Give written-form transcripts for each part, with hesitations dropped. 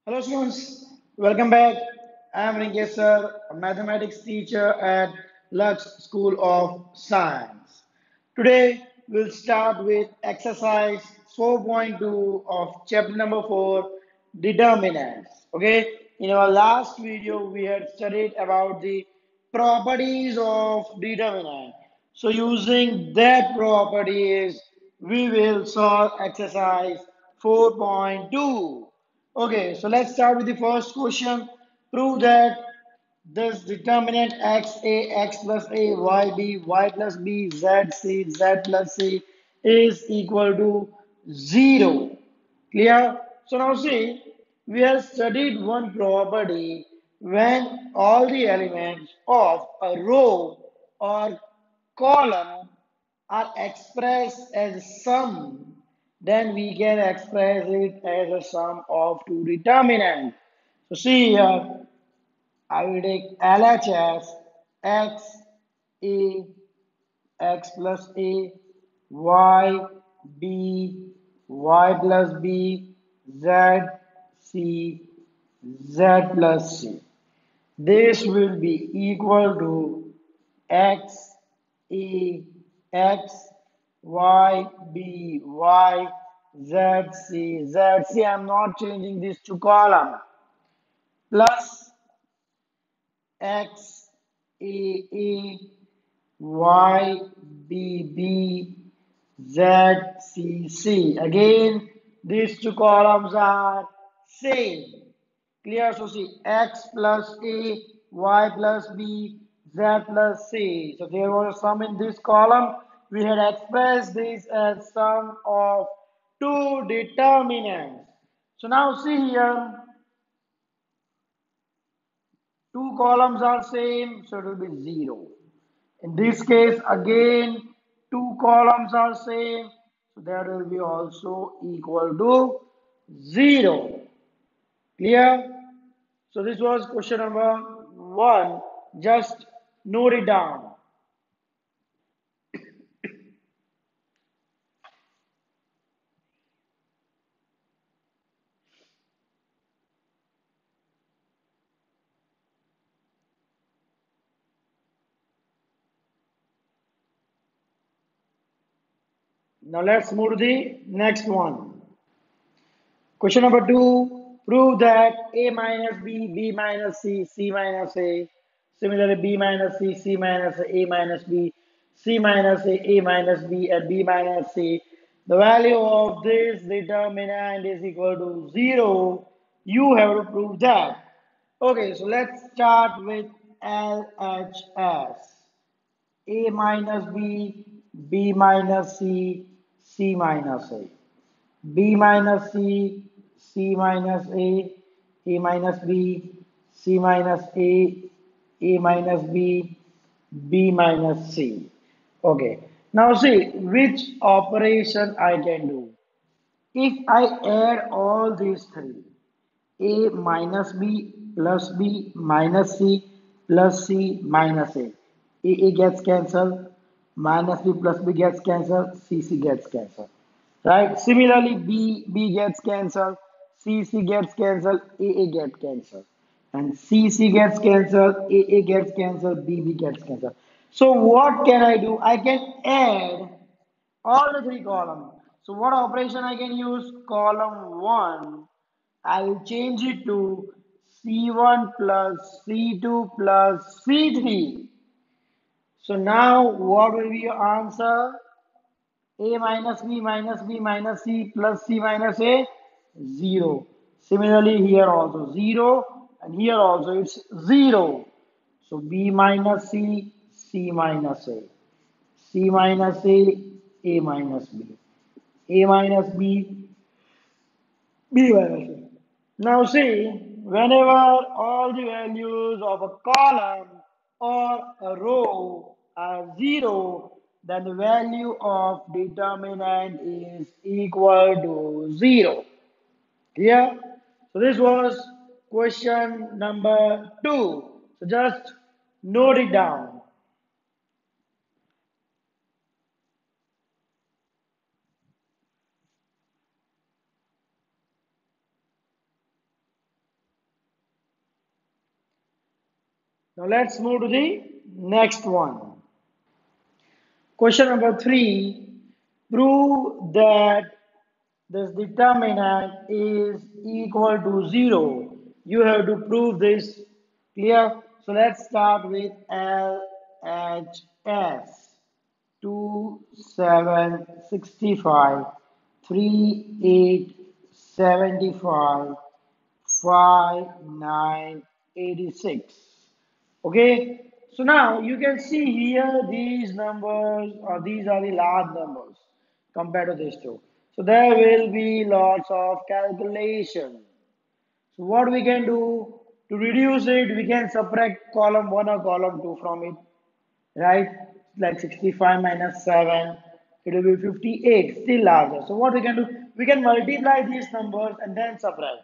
Hello students, welcome back. I am Rinkesh sir, a mathematics teacher at Lux School of Science. Today we'll start with exercise 4.2 of chapter number 4, determinants. Okay, in our last video we had studied about the properties of determinant. So using that properties, we will solve exercise 4.2. Okay, so let's start with the first question. Prove that this determinant x a x plus a y plus b z plus c is equal to 0. Clear? So now see, we have studied one property when all the elements of a row or column are expressed as sum, then we can express it as a sum of two determinants. So see here, I will take LHS x a x plus a y b y plus b z c z plus c. This will be equal to x a x y b y z c z c. I'm not changing this to column plus x a y b b z c c. Again, these two columns are same. Clear? So see, x plus a, y plus b, z plus c. So there was a sum in this column. We had expressed this as sum of two determinants. So now see here, two columns are same, so it will be 0. In this case, again, two columns are same, so that will be also equal to 0. Clear? So this was question number 1. Just note it down. Now let's move to the next one. Question number 2. Prove that A minus B, B minus C, C minus A. Similarly, B minus C, C minus A minus B, C minus A minus B, and B minus C. The value of this determinant is equal to 0. You have to prove that. Okay, so let's start with LHS. A minus B, B minus C, C minus A. B minus C, C minus A minus B, C minus A minus B, B minus C. Okay. Now see which operation I can do. If I add all these three, A minus B plus B minus C plus C minus A gets cancelled, minus B plus B gets cancelled, C gets cancelled. Right? Similarly, B gets cancelled, C gets cancelled, A gets cancelled. And C gets cancelled, A gets cancelled, B gets cancelled. So what can I do? I can add all the three columns. So what operation I can use? Column 1, I will change it to C1 plus C2 plus C3. So now what will be your answer? A minus B minus B minus C plus C minus A, 0. Similarly here also 0 and here also it's 0. So B minus C, C minus A. C minus A minus B. A minus B, B minus A. Now see, whenever all the values of a column or a row are 0, then the value of determinant is equal to 0. Clear? So this was question number 2. So just note it down. Now let's move to the next one. Question number 3. Prove that this determinant is equal to 0. You have to prove this. Clear? So let's start with LHS. 2765, 3875, 5986. Okay, so now you can see here these numbers, or these are the large numbers compared to these two. So there will be lots of calculation. So what we can do to reduce it, we can subtract column 1 or column 2 from it, right? Like 65 minus 7, it will be 58, still larger. So what we can do, we can multiply these numbers and then subtract.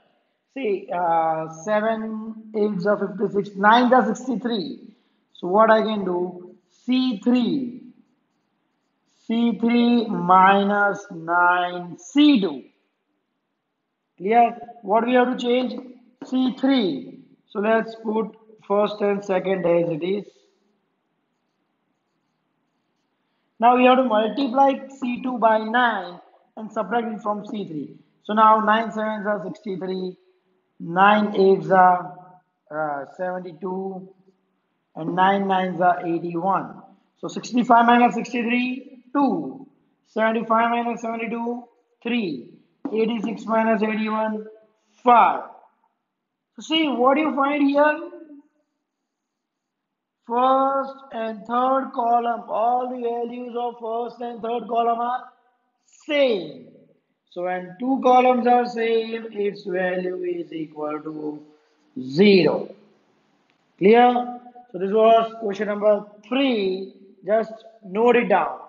See, 7 8s are 56, 9 are 63. So what I can do, C3, C3 minus 9, C2. Clear? What we have to change? C3. So let's put first and second as it is. Now we have to multiply C2 by 9 and subtract it from C3. So now 9 sevens are 63, 9 eights are 72, and 9 nines are 81. So 65 minus 63, 2. 75 minus 72, 3. 86 minus 81, 5. So see, what do you find here? First and third column, all the values of first and third column are same. So when two columns are same, its value is equal to 0. Clear? So this was question number 3. Just note it down.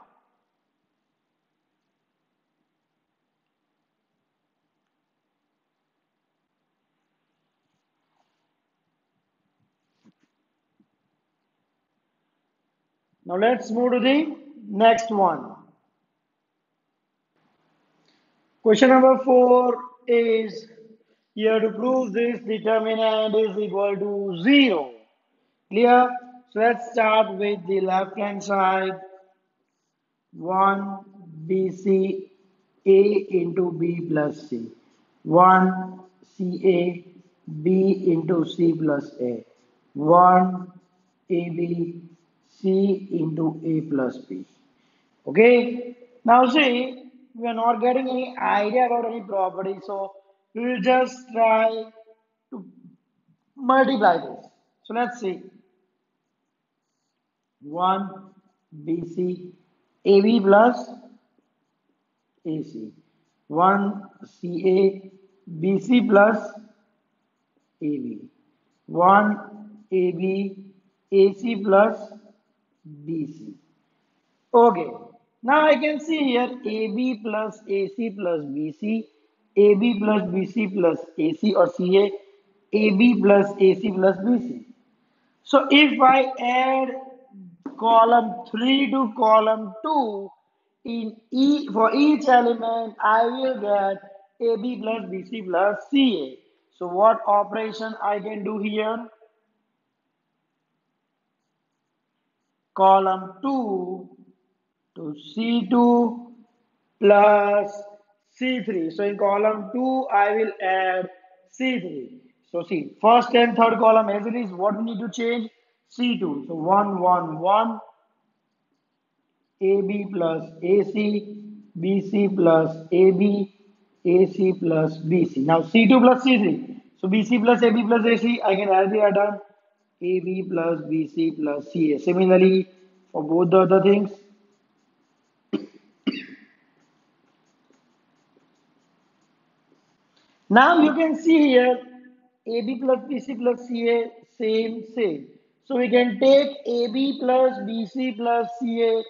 Now let's move to the next one. Question number 4 is here to prove this determinant is equal to 0. Clear? So let's start with the left hand side. 1 BC A into B plus C. 1 CA B into C plus A. 1 AB C into A plus B. Okay? Now see, we are not getting any idea about any property, so we will just try to multiply this. So let's see. 1 BC AB plus AC. 1 CA BC plus AB. 1 AB AC plus BC. Okay. Now I can see here AB plus AC plus BC, AB plus BC plus AC or CA, AB plus AC plus BC. So if I add column 3 to column 2 for each element, I will get AB plus BC plus CA. So what operation I can do here? Column 2 to C2 plus C3. So in column 2, I will add C3. So see, first and third column as it is, what we need to change? C2. So 1, 1, 1, AB plus AC, BC plus AB, AC plus BC. Now C2 plus C3. So BC plus AB plus AC, I can add the add-on AB plus BC plus CA. Similarly, for both the other things, now you can see here AB plus BC plus CA, same, same. So we can take AB plus BC plus CA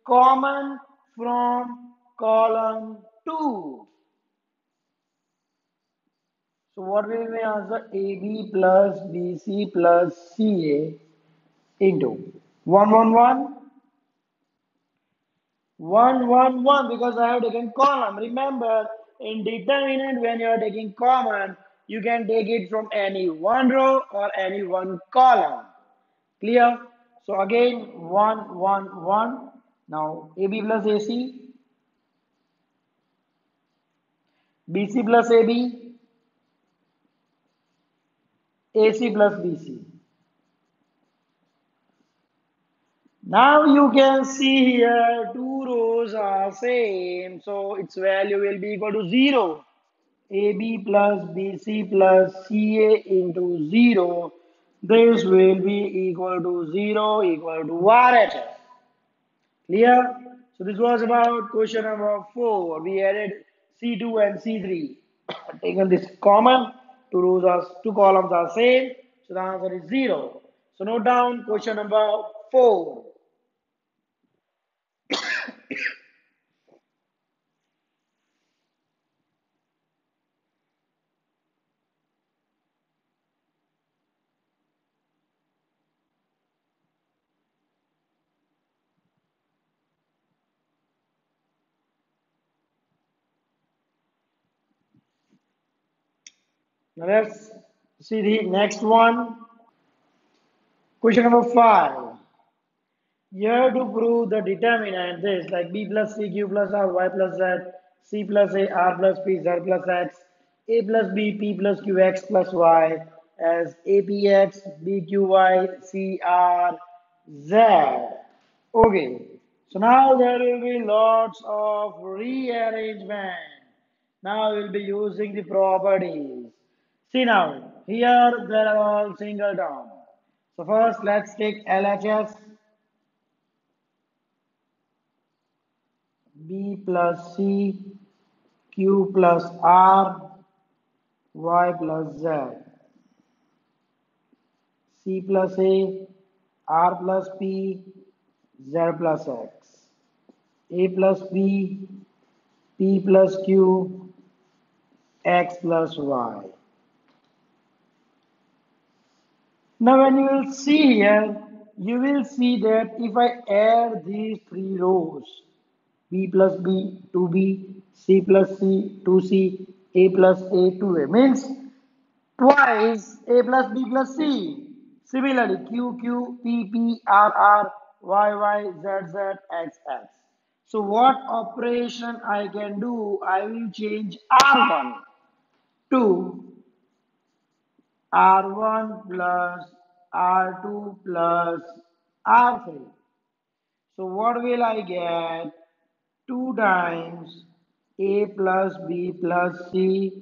common from column 2. So what will be answer? AB plus BC plus CA into 1, 1, 1, 1, 1, 1, because I have taken column. Remember, in determinant, when you are taking common, you can take it from any one row or any one column. Clear? So again, 1, 1, 1. Now AB plus AC, BC plus AB, AC plus BC. Now you can see here two rows are same, so its value will be equal to 0. AB plus BC plus CA into 0. This will be equal to 0 equal to RHS. Clear? So this was about question number 4. We added C2 and C3. Taken this common, two columns are same, so the answer is 0. So note down question number 4. Now let's see the next one. Question number 5. Here to prove the determinant, this like b plus c, q plus r, y plus z, c plus a, r plus p, z plus x, a plus b, p plus q, x plus y, as apx, bqy, cr, z. Okay, so now there will be lots of rearrangement. Now we'll be using the properties. See now, here they are all single term. So first let's take LHS. B plus C, Q plus R, Y plus Z, C plus A, R plus P, Z plus X, A plus B, P plus Q, X plus Y. Now when you will see here, you will see that if I add these three rows, B plus B, 2B, C plus C, 2C, A plus A, 2A, means twice A plus B plus C. Similarly, Q, Q, P, P, R, R, Y, Y, Z, Z, X, X. So what operation I can do? I will change R1 to R1 plus R2 plus R3. So what will I get? 2 times A plus B plus C,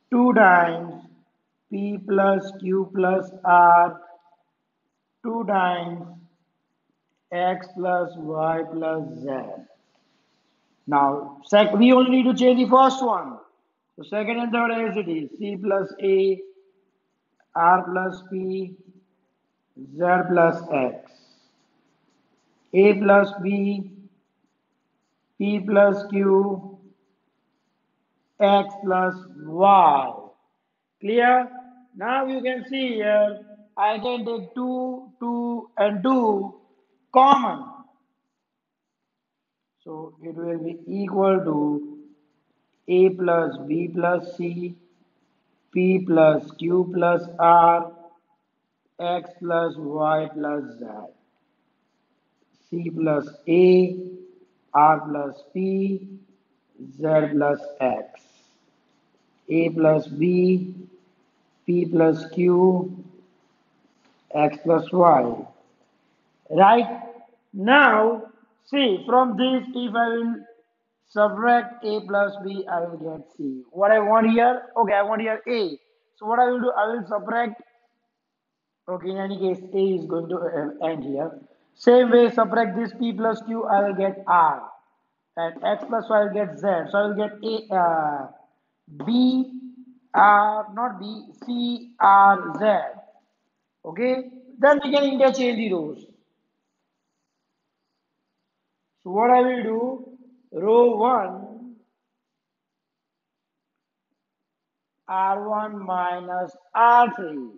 2 times P plus Q plus R, 2 times X plus Y plus Z. Now, we only need to change the first one. So second and third as it is. C plus A, R plus P, Z plus X. A plus B, P plus Q, X plus Y. Clear? Now you can see here, I can take 2, 2 and 2 common. So it will be equal to A plus B plus C, P plus Q plus R, X plus Y plus Z, C plus A, R plus P, Z plus X, A plus B, P plus Q, X plus Y. Right? Now, see, from this, if I will subtract A plus B, I will get C. What I want here? Okay, I want here A. So what I will do? I will subtract. Okay, in any case, A is going to end here. Same way, subtract this P plus Q, I will get R. And X plus Y, I will get Z. So I will get B, R, not B, C, R, Z. Okay, then we can interchange the rows. So what I will do, row 1, R1 minus R3.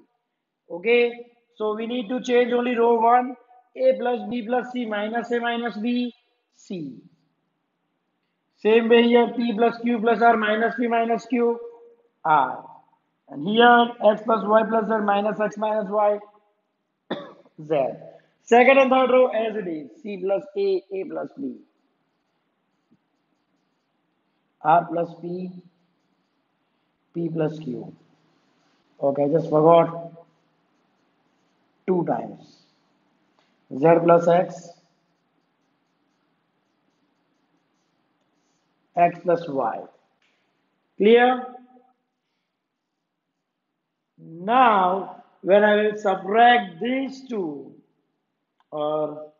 Okay, so we need to change only row 1, A plus B plus C minus A minus B, C. Same way here, P plus Q plus R minus P minus Q, R. And here, X plus Y plus Z minus X minus Y, Z. Second and third row as it is. C plus A plus B. R plus P plus Q. Okay, I just forgot two times. Z plus X plus Y. Clear? Now, when I will subtract these two, or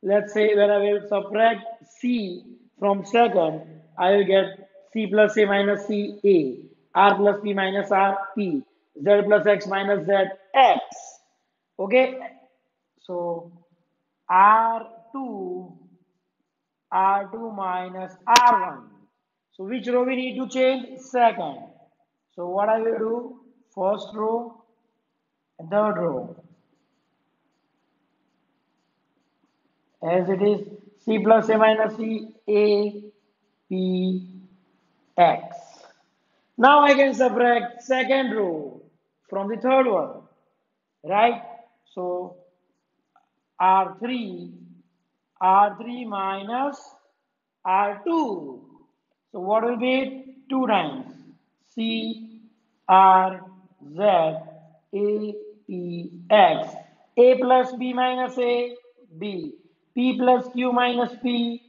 let's say when I will subtract C from second, I will get C plus A minus C A, R plus P minus R P, Z plus X minus Z X. Okay, so R2, R2 minus R1. So which row we need to change? Second. So what I will do? First row, third row. As it is C plus A minus C A P X. Now I can subtract second row from the third one, right? So R3, R3 minus R2. So what will be it? 2 times C R Z A P X. A plus B minus A B. P plus Q minus P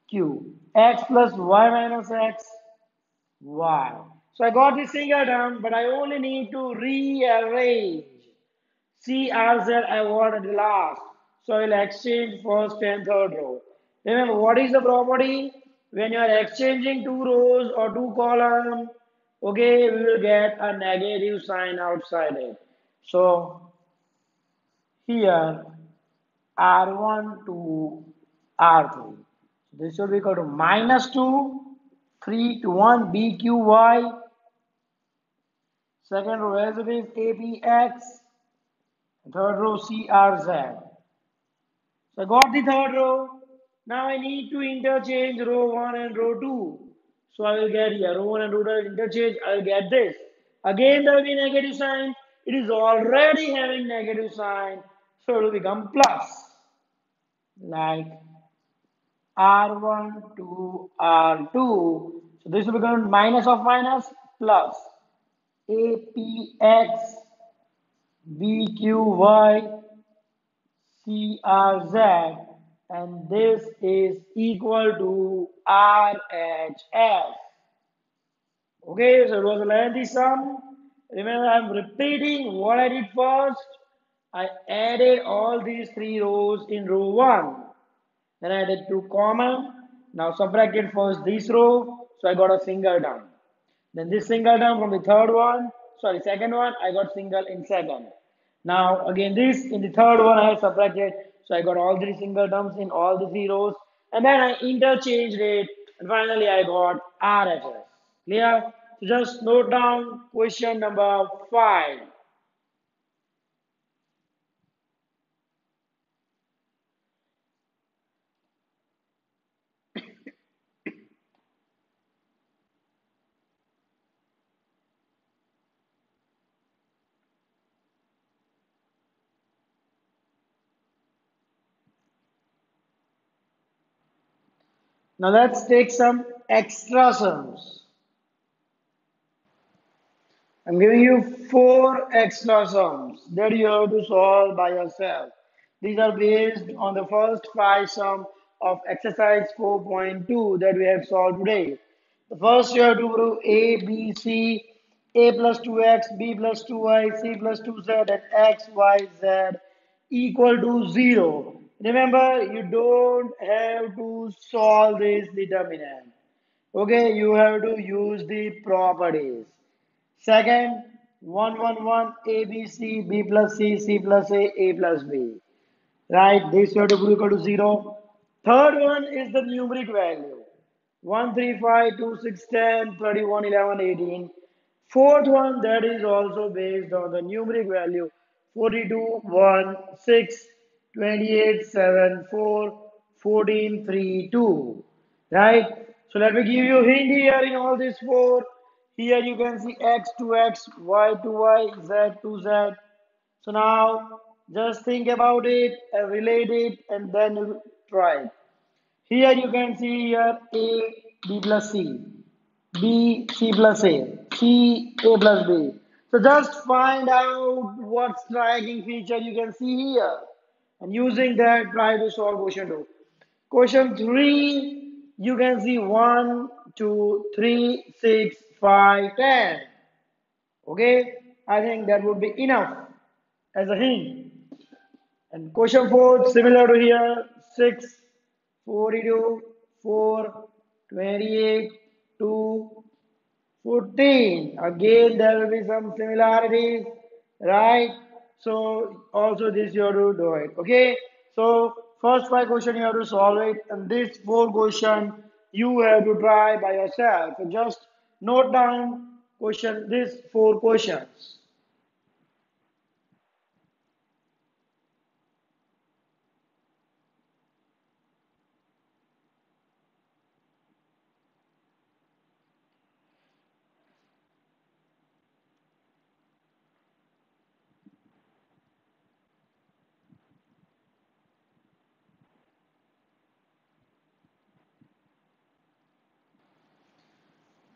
Q. X plus Y minus X Y. So I got this figure down, but I only need to rearrange. C, R, Z, I wanted last. So I will exchange first and third row. Remember, what is the property? When you are exchanging two rows or two columns, okay, we will get a negative sign outside it. So here, R1 to R3. This will be equal to minus 2, 3 to 1, BQY. Second row as it is APX. Third row CRZ. So I got the third row. Now I need to interchange row 1 and row 2. So I will get here row 1 and row 2 interchange. I will get this. Again there will be negative sign. It is already having negative sign. So it will become plus. Like R1 to R2. So this will become minus of minus plus. APX BQY CRZ, and this is equal to RHS. Okay, so it was a lengthy sum. Remember, I'm repeating what I did first. I added all these three rows in row 1. Then I added 2 comma. Now subtracted first this row, so I got a single term. Then this single term from the third one, sorry, second one, I got single in second. Now again this in the third one I have subtracted, so I got all three single terms in all the zeros, and then I interchanged it, and finally I got RHS. Clear? So just note down question number 5. Now let's take some extra sums. I'm giving you 4 extra sums that you have to solve by yourself. These are based on the first 5 sums of exercise 4.2 that we have solved today. The first you have to prove A, B, C, A plus 2x, B plus 2y, C plus 2z, and x, y, z equal to 0. Remember, you don't have to solve this determinant. Okay, you have to use the properties. Second, 1, 1, 1, A, B, C, B plus C, C plus A plus B. Right, this you have to be equal to 0. Third one is the numeric value. 1, 3, 5, 2, 6, 10, 31, 11, 18. Fourth one that is also based on the numeric value. 42, 1, 6, 28, 7, 4, 14, 3, 2. Right? So let me give you a hint here in all these 4. Here you can see x to x, y to y, z to z. So now just think about it, relate it, and then you try. Here you can see here A, B plus C, B, C plus A, C, A plus B. So just find out what striking feature you can see here. And using that, try to solve question 2. Question 3, you can see 1, 2, 3, 6, 5, 10. Okay, I think that would be enough as a hint. And question 4, similar to here, 6, 42, 4, 28, 2, 14. Again, there will be some similarities, right? So, also this you have to do it, okay? So, first 5 question you have to solve it, and this 4 question you have to try by yourself. So, just note down these 4 questions.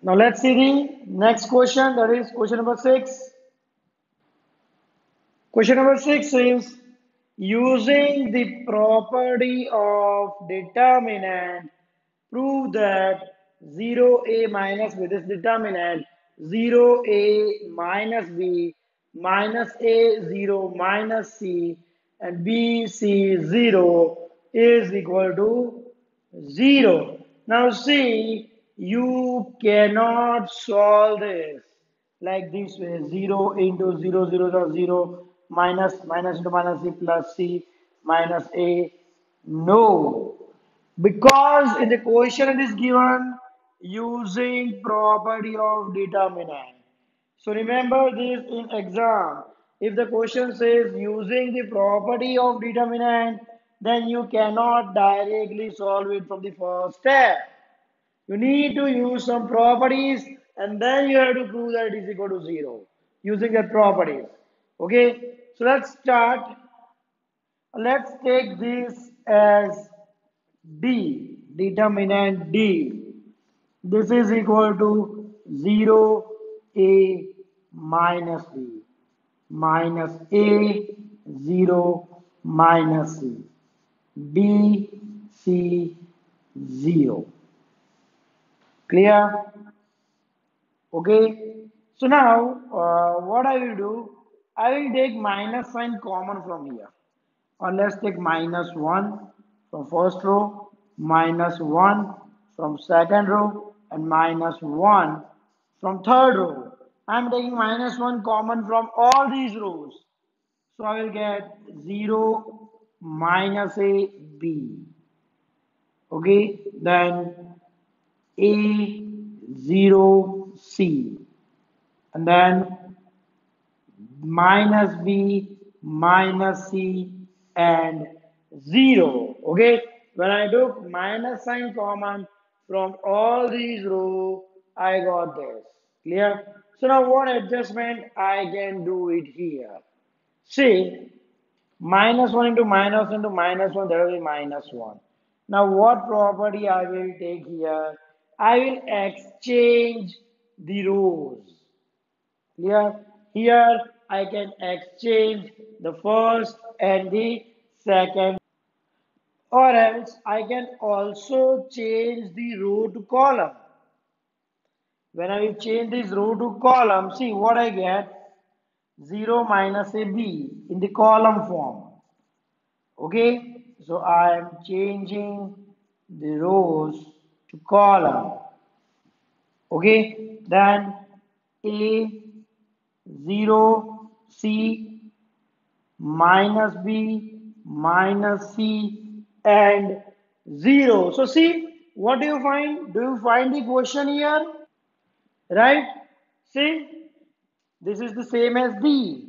Now, let's see the next question, that is question number 6. Question number 6 is using the property of determinant, prove that 0a minus b, this determinant 0a minus b minus a 0 minus c and b c 0 is equal to 0. Now see, you cannot solve this like this way, 0 into 0 0 0 0 minus into minus c plus c minus a. No, because in the question it is given using property of determinant. So remember this in exam. If the question says using the property of determinant, then you cannot directly solve it from the first step. You need to use some properties and then you have to prove that it is equal to 0 using that properties. Okay, so let's start. Let's take this as D, determinant D. This is equal to 0a minus b minus a 0 minus c b c 0. Clear? Okay. So now what I will do, I will take minus sign common from here. Or let's take minus 1 from first row, minus 1 from second row, and minus 1 from third row. I'm taking minus 1 common from all these rows. So I will get 0 minus a b. Okay, then a 0 c. And then minus b minus c and 0. Okay, when I took minus sign common from all these rows, I got this. Clear? So now what adjustment I can do it here? See, minus 1 into minus 1, there will be minus 1. Now what property I will take here? I will exchange the rows. Here I can exchange the first and the second, or else I can also change the row to column. When I will change this row to column, see what I get, 0 minus a b in the column form. Okay, so I am changing the rows to column. Okay, then a 0 c minus b minus c and 0. So see, what do you find? Do you find the question here? Right? See, this is the same as d.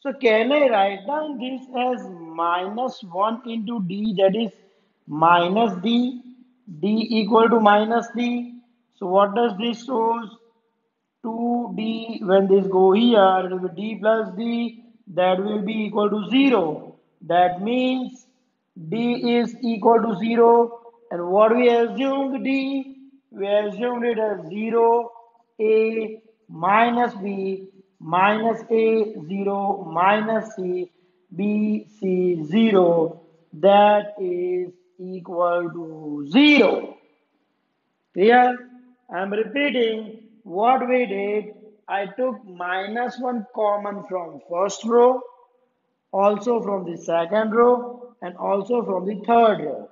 So can I write down this as minus 1 into d, that is minus d, d equal to minus d. So what does this shows? 2d, when this go here, it will be d plus d, that will be equal to 0. That means d is equal to 0. And what we assumed d? We assumed it as 0, a minus b, minus a 0, minus c, b c 0. That is equal to 0. Clear? I'm repeating what we did. I took minus 1 common from first row, also from the second row, and also from the third row.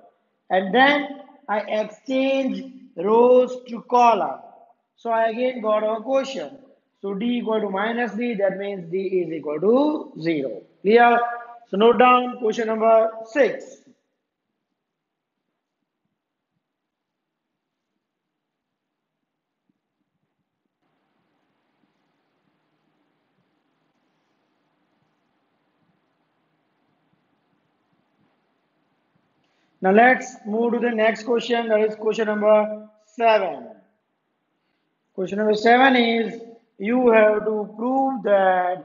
And then I exchanged rows to column. So I again got a quotient. So d equal to minus d, that means d is equal to 0. Clear? So note down question number 6. Now let's move to the next question. That is question number 7. Question number 7 is you have to prove that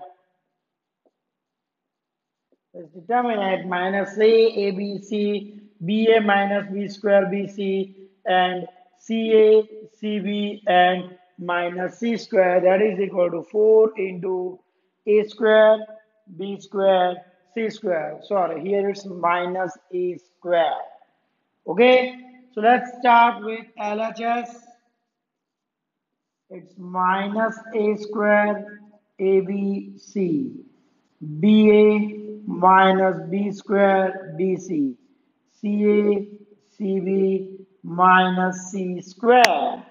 is determinant minus a abc ba minus b square bc and ca cb and minus c square, that is equal to 4 into a square b square c square. Sorry, here it's minus a square. Okay, so let's start with LHS. It's minus a square ABC, BA minus B square BC, CA CB minus C square.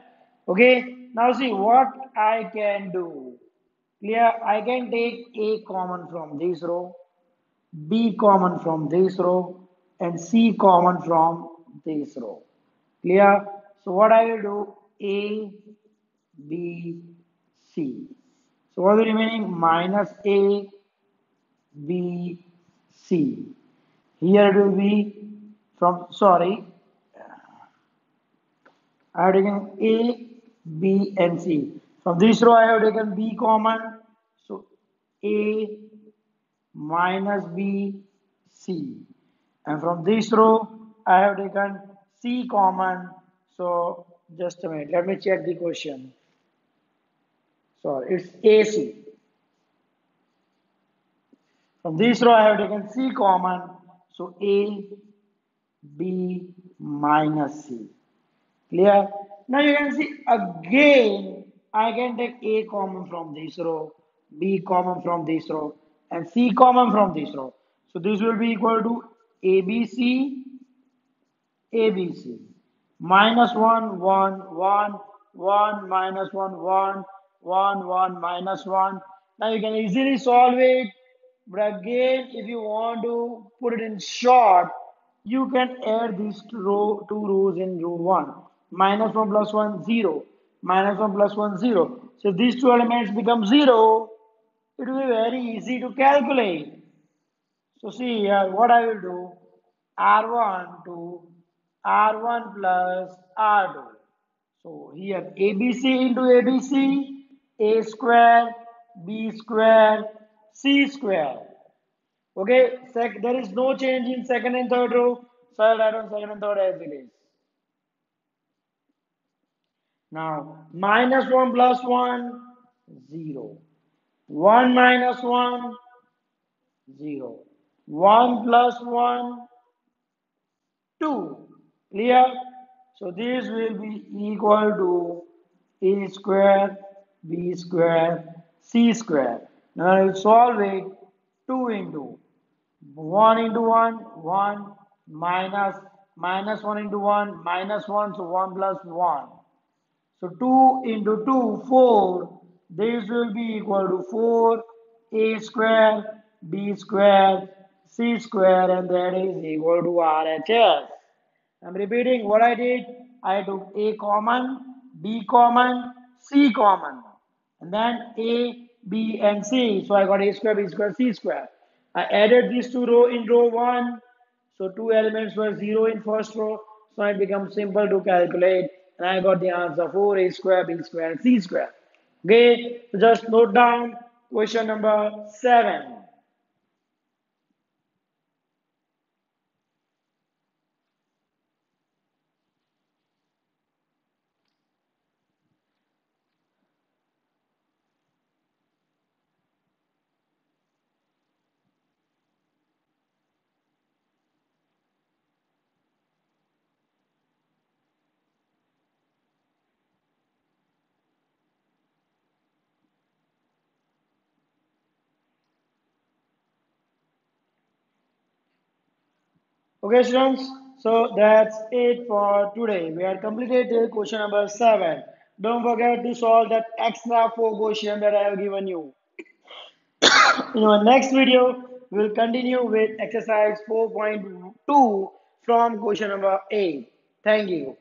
Okay, now see what I can do. Clear? I can take A common from this row, B common from this row, and C common from this row. Clear? So what I will do, A, B, C. So what is remaining? Minus A, B, C. Here it will be from, sorry, I have taken A, B, and C. From this row I have taken B common. So A minus B, C. And from this row I have taken C common. So just a minute, let me check the question. Sorry, it's AC. From this row I have taken C common. So A, B minus C. Clear? Now you can see again I can take A common from this row, B common from this row, and C common from this row. So this will be equal to ABC, ABC. Minus 1, 1, 1, 1, minus 1, 1, 1, 1, minus 1. Now you can easily solve it. But again, if you want to put it in short, you can add these two rows in row 1. Minus 1 plus 1, 0. Minus 1 plus 1, 0. So if these two elements become 0, it will be very easy to calculate. So see here what I will do, R1 to R1 plus R2. So here ABC into ABC, A square, B square, C square. Okay, there is no change in second and third row, so I'll write on second and third as it is. Now, minus 1 plus 1, 0. 1 minus 1, 0. 1 plus 1, 2. Clear? So this will be equal to A square, B square, C square. Now I will solve it. 2 into 1 into 1, 1 minus 1 into 1, minus 1, so 1 plus 1. So 2 into 2, 4. This will be equal to 4 A square, B square, C square, and that is equal to RHS. I'm repeating what I did. I took A common, B common, C common, and then A, B, and C. So I got A square, B square, C square. I added these two row in row 1. So two elements were 0 in first row. So it becomes simple to calculate. And I got the answer 4A square, B square, C square. Okay, so just note down question number 7. Okay, students, so that's it for today. We have completed the question number 7. Don't forget to solve that extra 4 question that I have given you. In our next video, we will continue with exercise 4.2 from question number 8. Thank you.